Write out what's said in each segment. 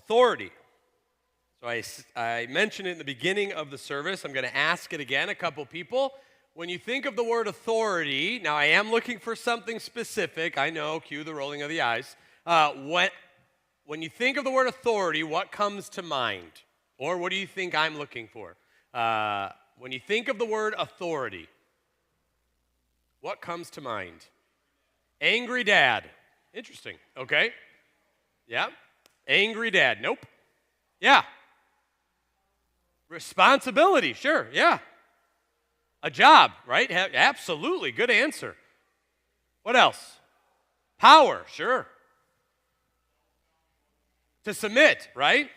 authority. So I mentioned it in the beginning of the service. I'm going to ask it again, a couple people. When you think of the word authority, now I am looking for something specific. I know, cue the rolling of the eyes. When you think of the word authority, what comes to mind? Or what do you think I'm looking for? When you think of the word authority, what comes to mind? Angry dad. Interesting. Okay. Yeah. Angry dad. Nope. Yeah. Responsibility. Sure. Yeah. A job, right? Absolutely. Good answer. What else? Power. Sure. To submit, right?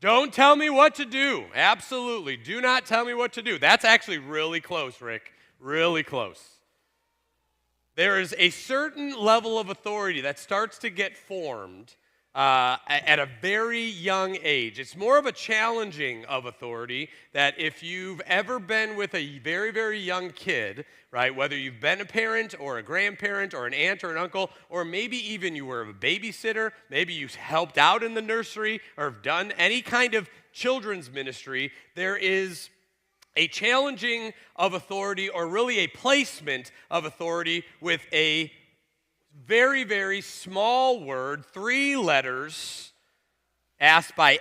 Don't tell me what to do. Absolutely. Do not tell me what to do. That's actually really close, Rick. Really close. There is a certain level of authority that starts to get formed at a very young age. It's more of a challenging of authority that if you've ever been with a very, very young kid, right, whether you've been a parent or a grandparent or an aunt or an uncle, or maybe even you were a babysitter, maybe you helped out in the nursery or have done any kind of children's ministry, there is a challenging of authority or really a placement of authority with a very, very small word, 3 letters, asked by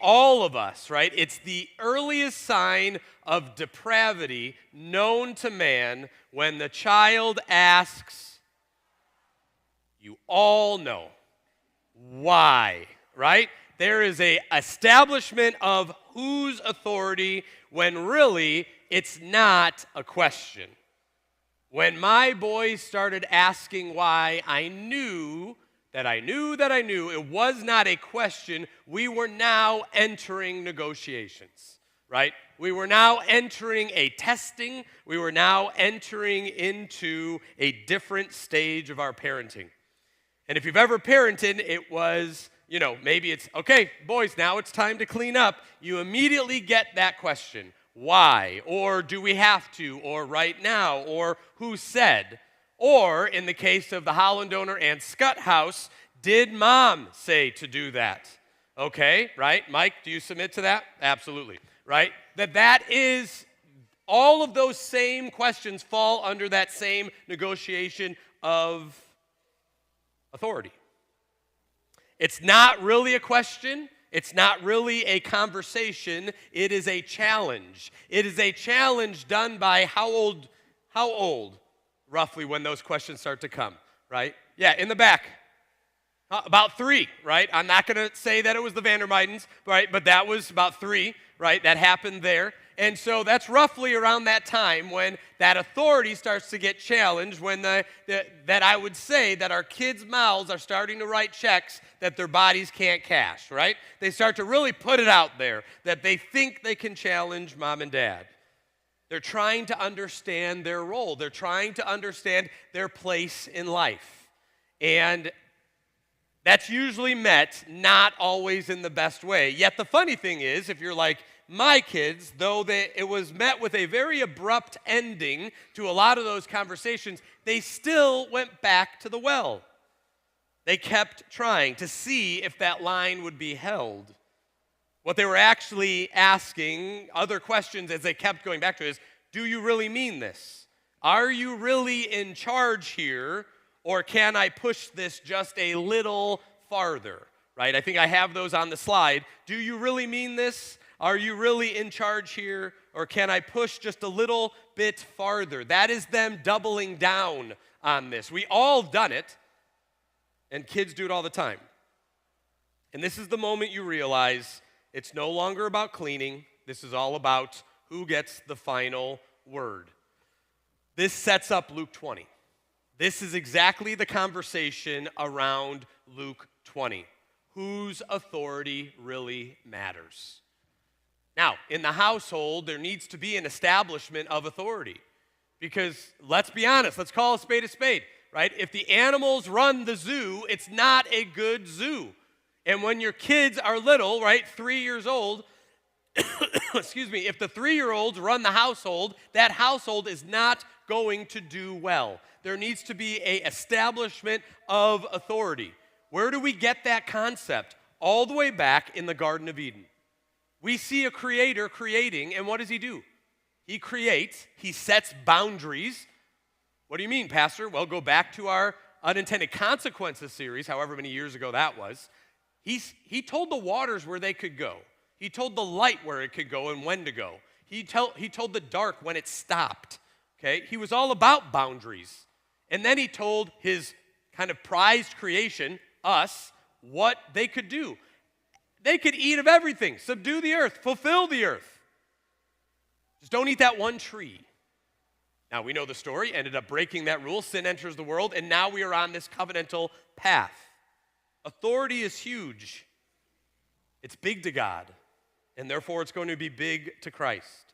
all of us, right? It's the earliest sign of depravity known to man when the child asks, you all know, why, right? There is a establishment of whose authority when really it's not a question. When my boys started asking why, I knew it was not a question. We were now entering negotiations, right? We were now entering a testing. We were now entering into a different stage of our parenting. And if you've ever parented, it was, maybe it's, okay, boys, now it's time to clean up. You immediately get that question. Why? Or do we have to? Or right now? Or who said? Or in the case of the Hollendoner and Scott house, did mom say to do that? Okay, right? Mike, do you submit to that? Absolutely, right? That is, all of those same questions fall under that same negotiation of authority. It's not really a question. It's not really a conversation. It is a challenge. It is a challenge done by how old, roughly, when those questions start to come, right? Yeah, in the back. About 3, right? I'm not going to say that it was the Vandermeidens, right? But that was about 3, right? That happened there. And so that's roughly around that time when that authority starts to get challenged, when that I would say that our kids' mouths are starting to write checks that their bodies can't cash, right? They start to really put it out there that they think they can challenge mom and dad. They're trying to understand their role. They're trying to understand their place in life. And that's usually met not always in the best way. Yet the funny thing is, if you're like my kids, though it was met with a very abrupt ending to a lot of those conversations, they still went back to the well. They kept trying to see if that line would be held. What they were actually asking, other questions as they kept going back to is, do you really mean this? Are you really in charge here, or can I push this just a little farther? Right? I think I have those on the slide. Do you really mean this? Are you really in charge here, or can I push just a little bit farther? That is them doubling down on this. We all done it, and kids do it all the time. And this is the moment you realize it's no longer about cleaning. This is all about who gets the final word. This sets up Luke 20. This is exactly the conversation around Luke 20. Whose authority really matters? Now, in the household, there needs to be an establishment of authority. Because, let's be honest, let's call a spade, right? If the animals run the zoo, it's not a good zoo. And when your kids are little, right, 3 years old, excuse me, if the 3-year-olds run the household, that household is not going to do well. There needs to be an establishment of authority. Where do we get that concept? All the way back in the Garden of Eden. We see a creator creating, and what does he do? He creates, he sets boundaries. What do you mean, Pastor? Well, go back to our unintended consequences series, however many years ago that was. He told the waters where they could go. He told the light where it could go and when to go. He told the dark when it stopped. Okay? He was all about boundaries. And then he told his kind of prized creation, us, what they could do. They could eat of everything, subdue the earth, fulfill the earth. Just don't eat that one tree. Now, we know the story, ended up breaking that rule. Sin enters the world, and now we are on this covenantal path. Authority is huge. It's big to God, and therefore it's going to be big to Christ.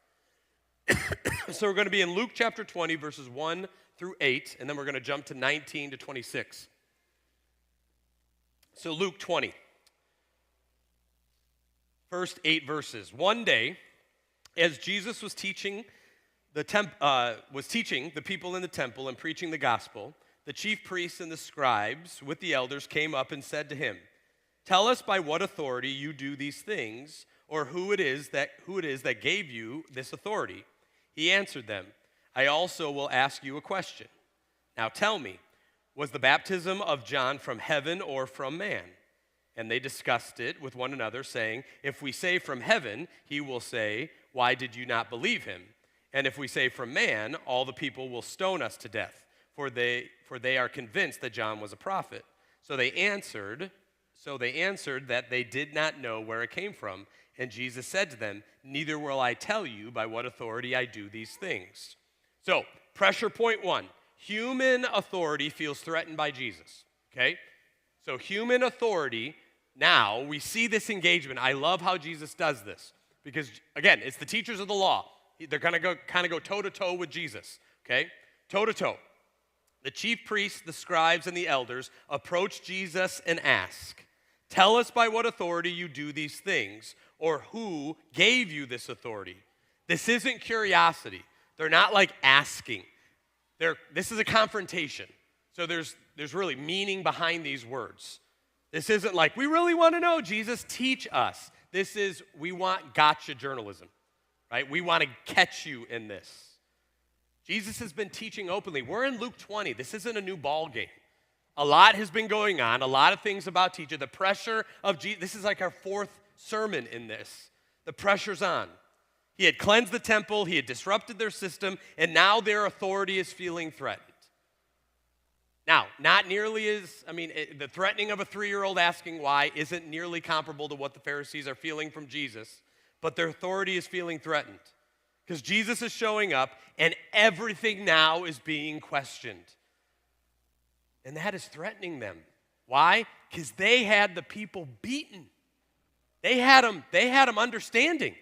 So we're going to be in Luke chapter 20, verses 1 through 8, and then we're going to jump to 19 to 26. So Luke 20. First 8 verses. One day, as Jesus was teaching the people in the temple and preaching the gospel, the chief priests and the scribes with the elders came up and said to him, "Tell us by what authority you do these things, or who it is that gave you this authority." He answered them, "I also will ask you a question. Now tell me, was the baptism of John from heaven or from man?" And they discussed it with one another, saying, "If we say from heaven, he will say, 'Why did you not believe him?' And if we say from man, all the people will stone us to death, for they are convinced that John was a prophet." So they answered that they did not know where it came from. And Jesus said to them, "Neither will I tell you by what authority I do these things." So, pressure point 1. Human authority feels threatened by Jesus, okay? So human authority, now we see this engagement. I love how Jesus does this because, again, it's the teachers of the law. They're going to go toe-to-toe with Jesus, okay? Toe-to-toe. The chief priests, the scribes, and the elders approach Jesus and ask, "Tell us by what authority you do these things, or who gave you this authority?" This isn't curiosity. They're not like asking. This is a confrontation. So there's really meaning behind these words. This isn't like, "We really want to know, Jesus, teach us." This is, we want gotcha journalism, right? We want to catch you in this. Jesus has been teaching openly. We're in Luke 20. This isn't a new ball game. A lot has been going on, a lot of things about teaching. The pressure of Jesus, this is like our 4th sermon in this. The pressure's on. He had cleansed the temple, he had disrupted their system, and now their authority is feeling threatened. Now, not nearly as, the threatening of a 3-year-old asking why isn't nearly comparable to what the Pharisees are feeling from Jesus, but their authority is feeling threatened because Jesus is showing up and everything now is being questioned. And that is threatening them. Why? Because they had the people beaten. They had them understanding.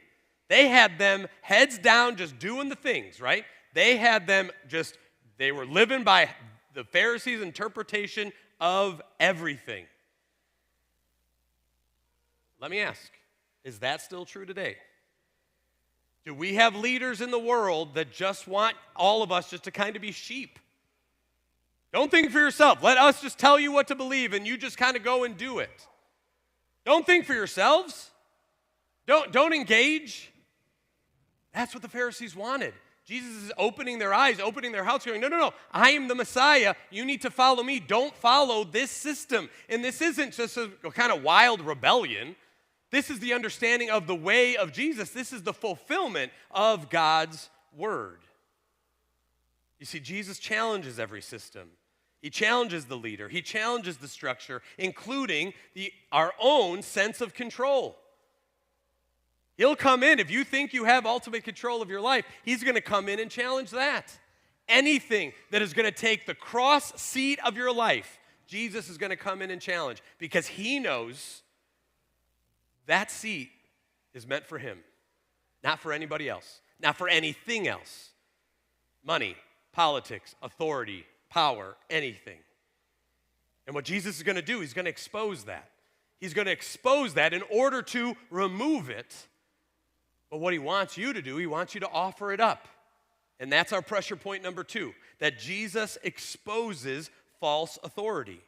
They had them heads down just doing the things, right? They were living by the Pharisees' interpretation of everything. Let me ask, is that still true today? Do we have leaders in the world that just want all of us just to kind of be sheep? Don't think for yourself. Let us just tell you what to believe and you just kind of go and do it. Don't think for yourselves. Don't engage. That's what the Pharisees wanted. Jesus is opening their eyes, opening their hearts, going, no, I am the Messiah. You need to follow me. Don't follow this system. And this isn't just a kind of wild rebellion. This is the understanding of the way of Jesus. This is the fulfillment of God's word. You see, Jesus challenges every system. He challenges the leader. He challenges the structure, including our own sense of control. He'll come in. If you think you have ultimate control of your life, he's going to come in and challenge that. Anything that is going to take the cross seat of your life, Jesus is going to come in and challenge because he knows that seat is meant for him, not for anybody else, not for anything else. Money, politics, authority, power, anything. And what Jesus is going to do, he's going to expose that. He's going to expose that in order to remove it. But what he wants you to do, he wants you to offer it up. And that's our pressure point number 2, that Jesus exposes false authority.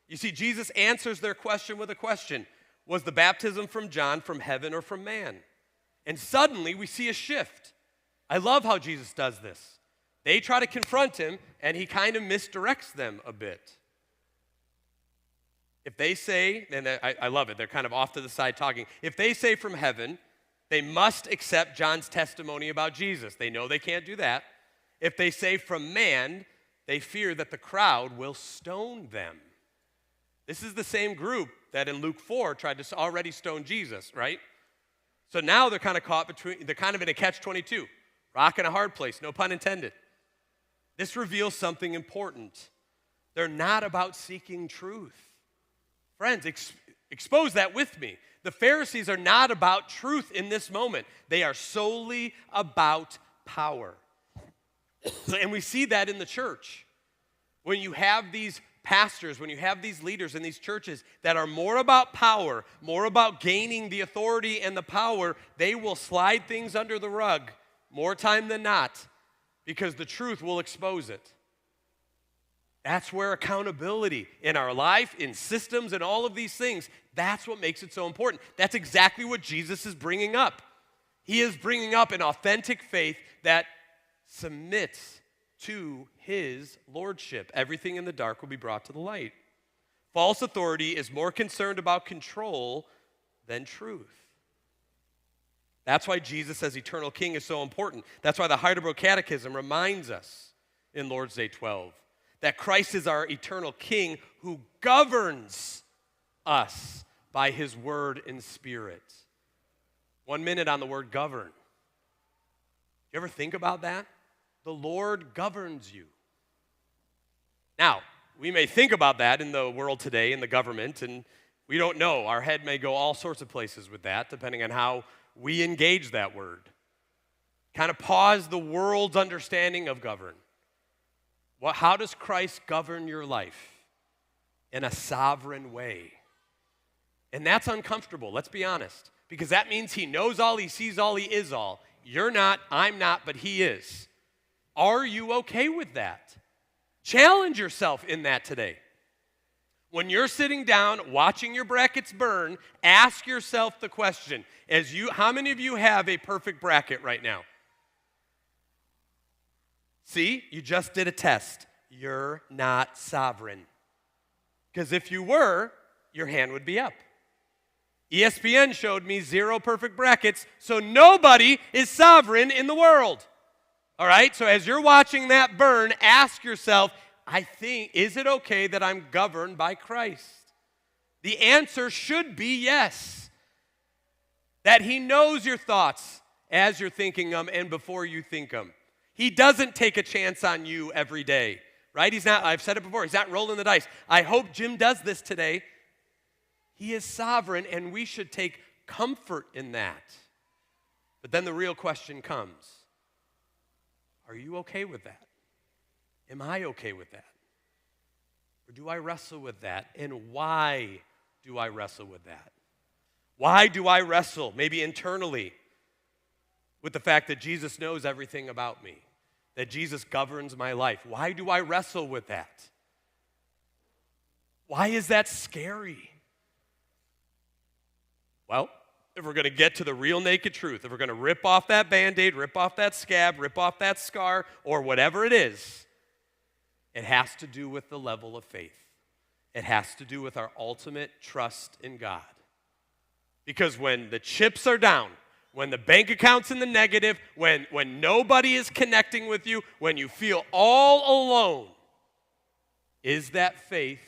You see, Jesus answers their question with a question. Was the baptism from John from heaven or from man? And suddenly we see a shift. I love how Jesus does this. They try to confront him, and he kind of misdirects them a bit. If they say, and I love it, they're kind of off to the side talking. If they say from heaven, they must accept John's testimony about Jesus. They know they can't do that. If they say from man, they fear that the crowd will stone them. This is the same group that in Luke 4 tried to already stone Jesus, right? So now they're kind of caught between, they're kind of in a catch-22. Rock in a hard place, no pun intended. This reveals something important. They're not about seeking truth. Friends, expose that with me. The Pharisees are not about truth in this moment. They are solely about power. And we see that in the church. When you have these pastors, when you have these leaders in these churches that are more about power, more about gaining the authority and the power, they will slide things under the rug more time than not because the truth will expose it. That's where accountability in our life, in systems, and all of these things, that's what makes it so important. That's exactly what Jesus is bringing up. He is bringing up an authentic faith that submits to his lordship. Everything in the dark will be brought to the light. False authority is more concerned about control than truth. That's why Jesus as eternal king is so important. That's why the Heidelberg Catechism reminds us in Lord's Day 12 that Christ is our eternal king who governs us by his word and spirit. 1 minute on the word govern. You ever think about that? The Lord governs you. Now, we may think about that in the world today, in the government, and we don't know. Our head may go all sorts of places with that, depending on how we engage that word. Kind of pause the world's understanding of govern. How does Christ govern your life? In a sovereign way. And that's uncomfortable, let's be honest, because that means he knows all, he sees all, he is all. You're not, I'm not, but he is. Are you okay with that? Challenge yourself in that today. When you're sitting down watching your brackets burn, ask yourself the question, how many of you have a perfect bracket right now? See, you just did a test. You're not sovereign. Because if you were, your hand would be up. ESPN showed me 0 perfect brackets, so nobody is sovereign in the world. All right, so as you're watching that burn, ask yourself, is it okay that I'm governed by Christ? The answer should be yes. That he knows your thoughts as you're thinking them and before you think them. He doesn't take a chance on you every day, right? I've said it before, he's not rolling the dice. I hope Jim does this today. He is sovereign, and we should take comfort in that. But then the real question comes. Are you okay with that? Am I okay with that? Or do I wrestle with that? And why do I wrestle with that? Why do I wrestle, maybe internally, with the fact that Jesus knows everything about me, that Jesus governs my life? Why do I wrestle with that? Why is that scary? Well, if we're going to get to the real naked truth, if we're going to rip off that Band-Aid, rip off that scab, rip off that scar, or whatever it is, it has to do with the level of faith. It has to do with our ultimate trust in God. Because when the chips are down, when the bank account's in the negative, when nobody is connecting with you, when you feel all alone, is that faith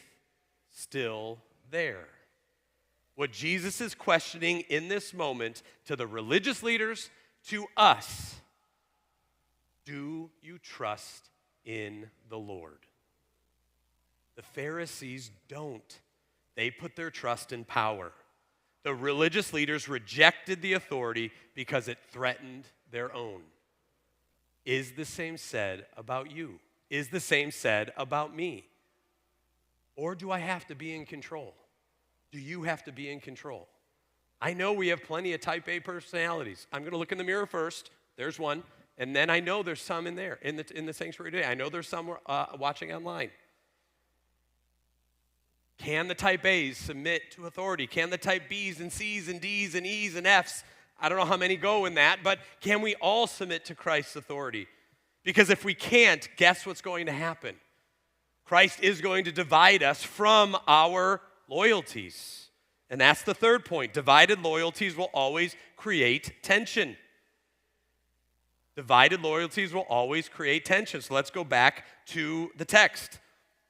still there? What Jesus is questioning in this moment to the religious leaders, to us, do you trust in the Lord? The Pharisees don't. They put their trust in power. The religious leaders rejected the authority because it threatened their own. Is the same said about you? Is the same said about me? Or do I have to be in control? Do you have to be in control? I know we have plenty of type A personalities. I'm going to look in the mirror first. There's one. And then I know there's some in there, in the sanctuary today. I know there's some watching online. Can the type A's submit to authority? Can the type B's and C's and D's and E's and F's, I don't know how many go in that, but can we all submit to Christ's authority? Because if we can't, guess what's going to happen? Christ is going to divide us from our loyalties. And that's the third point. Divided loyalties will always create tension. Divided loyalties will always create tension. So let's go back to the text.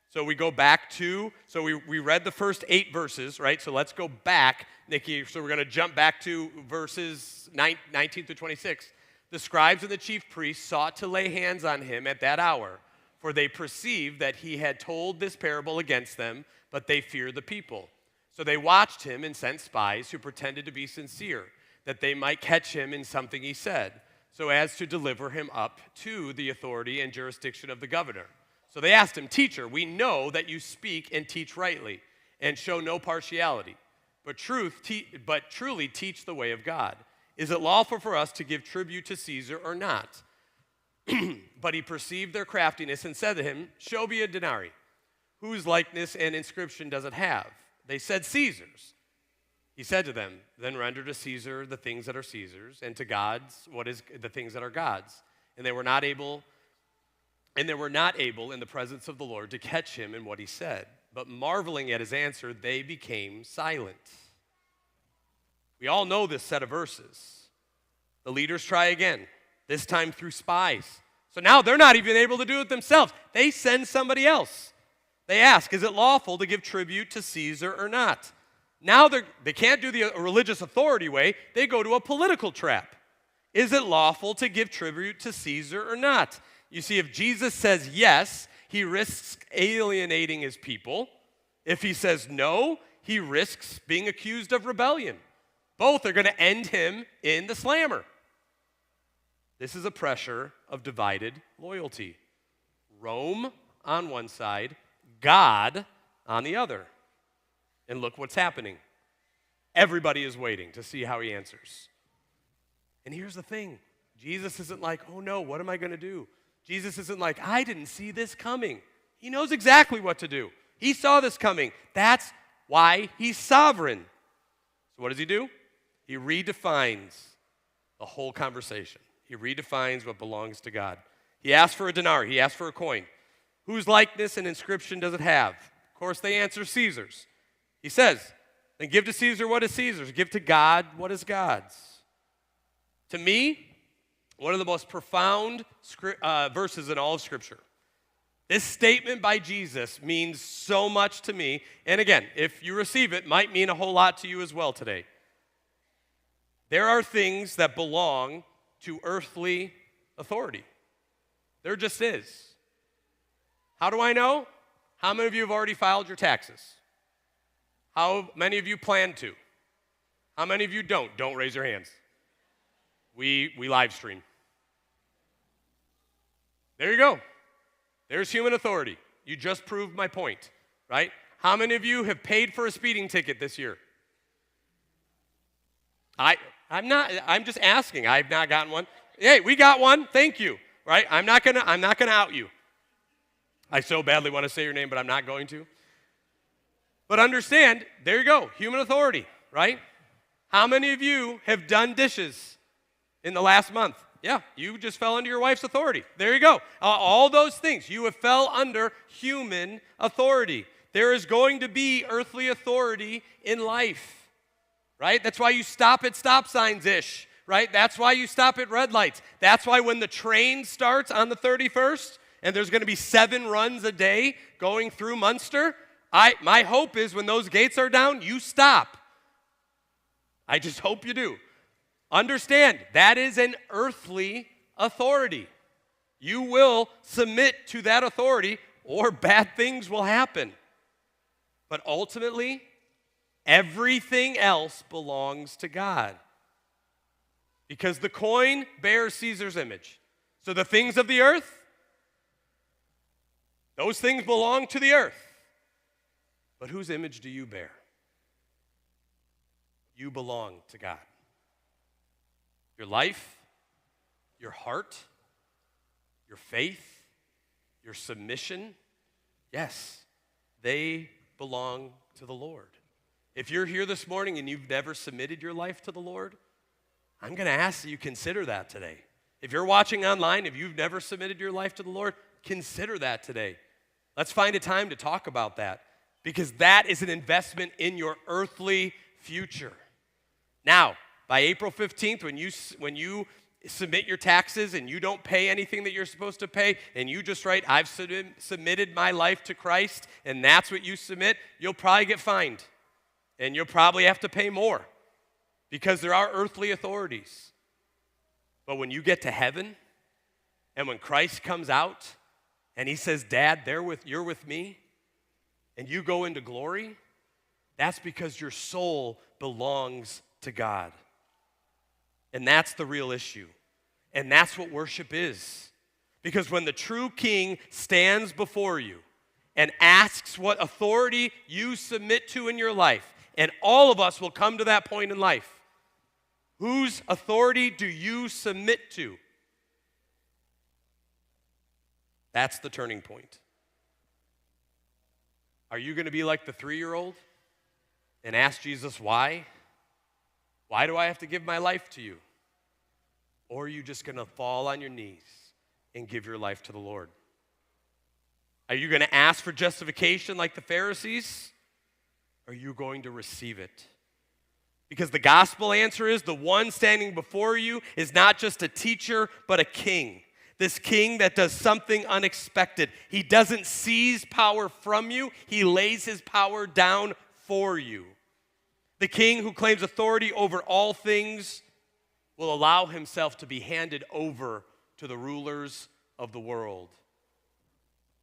So we go back to, we read the first 8 verses, right? So let's go back, Nikki. So we're going to jump back to verses 19 through 26. The scribes and the chief priests sought to lay hands on him at that hour, for they perceived that he had told this parable against them, but they feared the people. So they watched him and sent spies who pretended to be sincere, that they might catch him in something he said, so as to deliver him up to the authority and jurisdiction of the governor. So they asked him, "Teacher, we know that you speak and teach rightly, and show no partiality, but truly teach the way of God. Is it lawful for us to give tribute to Caesar or not?" But he perceived their craftiness and said to him, "Show me a denarii. Whose likeness and inscription does it have?" They said, "Caesar's." He said to them, "Then render to Caesar the things that are Caesar's, and to God's what is the things that are God's." And they were not able in the presence of the Lord to catch him in what he said. But marveling at his answer, they became silent. We all know this set of verses. The leaders try again, this time through spies. So now they're not even able to do it themselves. They send somebody else. They ask, "Is it lawful to give tribute to Caesar or not?" Now they can't do the religious authority way. They go to a political trap. Is it lawful to give tribute to Caesar or not? You see, if Jesus says yes, he risks alienating his people. If he says no, he risks being accused of rebellion. Both are going to end him in the slammer. This is a pressure of divided loyalty. Rome on one side, God on the other. And look what's happening. Everybody is waiting to see how he answers. And here's the thing. Jesus isn't like, "Oh no, what am I going to do?" Jesus isn't like, "I didn't see this coming." He knows exactly what to do. He saw this coming. That's why he's sovereign. So what does he do? He redefines the whole conversation. He redefines what belongs to God. He asks for a denarii. He asks for a coin. Whose likeness and inscription does it have? Of course, they answer Caesar's. He says, "Then give to Caesar what is Caesar's. Give to God what is God's." To me, one of the most profound verses in all of Scripture. This statement by Jesus means so much to me. And again, if you receive it, might mean a whole lot to you as well today. There are things that belong to earthly authority. There just is. How do I know? How many of you have already filed your taxes? How many of you plan to? How many of you don't? Don't raise your hands. We live stream. There you go. There's human authority. You just proved my point, right? How many of you have paid for a speeding ticket this year? I'm just asking. I've not gotten one. Hey, we got one. Thank you. Right? I'm not gonna out you. I so badly want to say your name, but I'm not going to. But understand, there you go, human authority, right? How many of you have done dishes in the last month? Yeah, you just fell under your wife's authority. There you go. All those things, you have fell under human authority. There is going to be earthly authority in life, right? That's why you stop at stop signs-ish, right? That's why you stop at red lights. That's why when the train starts on the 31st, and there's going to be 7 runs a day going through Munster, my hope is when those gates are down, you stop. I just hope you do. Understand, that is an earthly authority. You will submit to that authority or bad things will happen. But ultimately, everything else belongs to God. Because the coin bears Caesar's image. So the things of the earth, those things belong to the earth. But whose image do you bear? You belong to God. Your life, your heart, your faith, your submission, yes, they belong to the Lord. If you're here this morning and you've never submitted your life to the Lord, I'm going to ask that you consider that today. If you're watching online, if you've never submitted your life to the Lord, consider that today. Let's find a time to talk about that, because that is an investment in your earthly future. Now, by April 15th, when you submit your taxes and you don't pay anything that you're supposed to pay, and you just write, I've submitted my life to Christ, and that's what you submit, you'll probably get fined. And you'll probably have to pay more, because there are earthly authorities. But when you get to heaven, and when Christ comes out, and he says, Dad, you're with me, and you go into glory, that's because your soul belongs to God. And that's the real issue. And that's what worship is. Because when the true king stands before you and asks what authority you submit to in your life, and all of us will come to that point in life, whose authority do you submit to? That's the turning point. Are you going to be like the 3-year-old and ask Jesus, why? Why do I have to give my life to you? Or are you just going to fall on your knees and give your life to the Lord? Are you going to ask for justification like the Pharisees? Or are you going to receive it? Because the gospel answer is the one standing before you is not just a teacher, but a king. This king that does something unexpected. He doesn't seize power from you. He lays his power down for you. The king who claims authority over all things will allow himself to be handed over to the rulers of the world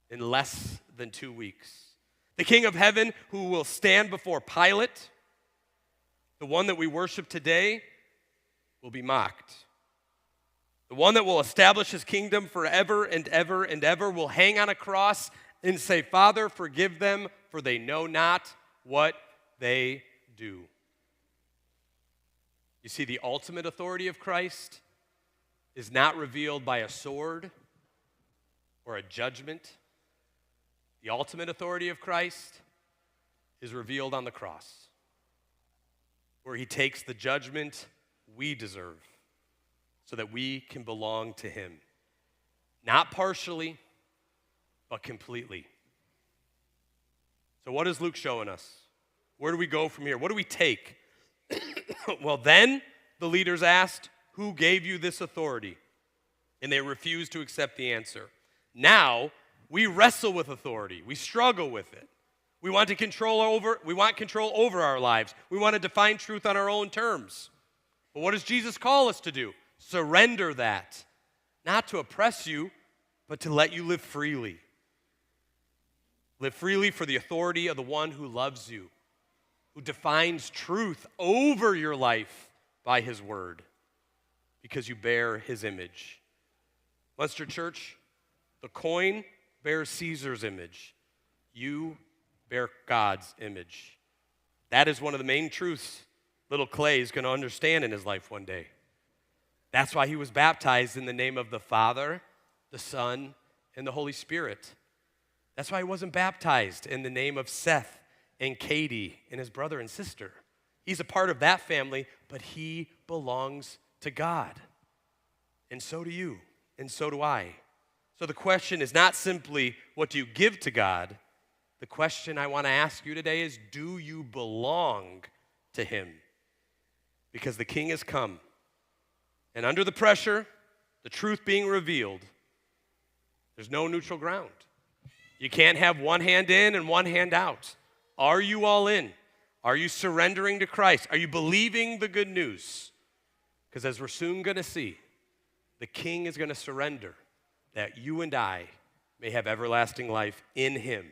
in less than 2 weeks. The King of heaven who will stand before Pilate, the one that we worship today, will be mocked. The one that will establish his kingdom forever and ever and ever will hang on a cross and say, Father, forgive them, for they know not what they do. You see, the ultimate authority of Christ is not revealed by a sword or a judgment. The ultimate authority of Christ is revealed on the cross, where he takes the judgment we deserve so that we can belong to him. Not partially, but completely. So what is Luke showing us? Where do we go from here? What do we take? Well, then the leaders asked, who gave you this authority? And they refused to accept the answer. Now, we wrestle with authority. We struggle with it. We want control over our lives. We want to define truth on our own terms. But what does Jesus call us to do? Surrender that. Not to oppress you, but to let you live freely. Live freely for the authority of the one who loves you, who defines truth over your life by his word, because you bear his image. Munster Church, the coin bears Caesar's image. You bear God's image. That is one of the main truths little Clay is going to understand in his life one day. That's why he was baptized in the name of the Father, the Son, and the Holy Spirit. That's why he wasn't baptized in the name of Seth and Katie and his brother and sister. He's a part of that family, but he belongs to God. And so do you, and so do I. So the question is not simply, what do you give to God? The question I want to ask you today is, do you belong to him? Because the king has come. And under the pressure, the truth being revealed, there's no neutral ground. You can't have one hand in and one hand out. Are you all in? Are you surrendering to Christ? Are you believing the good news? Because as we're soon going to see, the king is going to surrender that you and I may have everlasting life in him.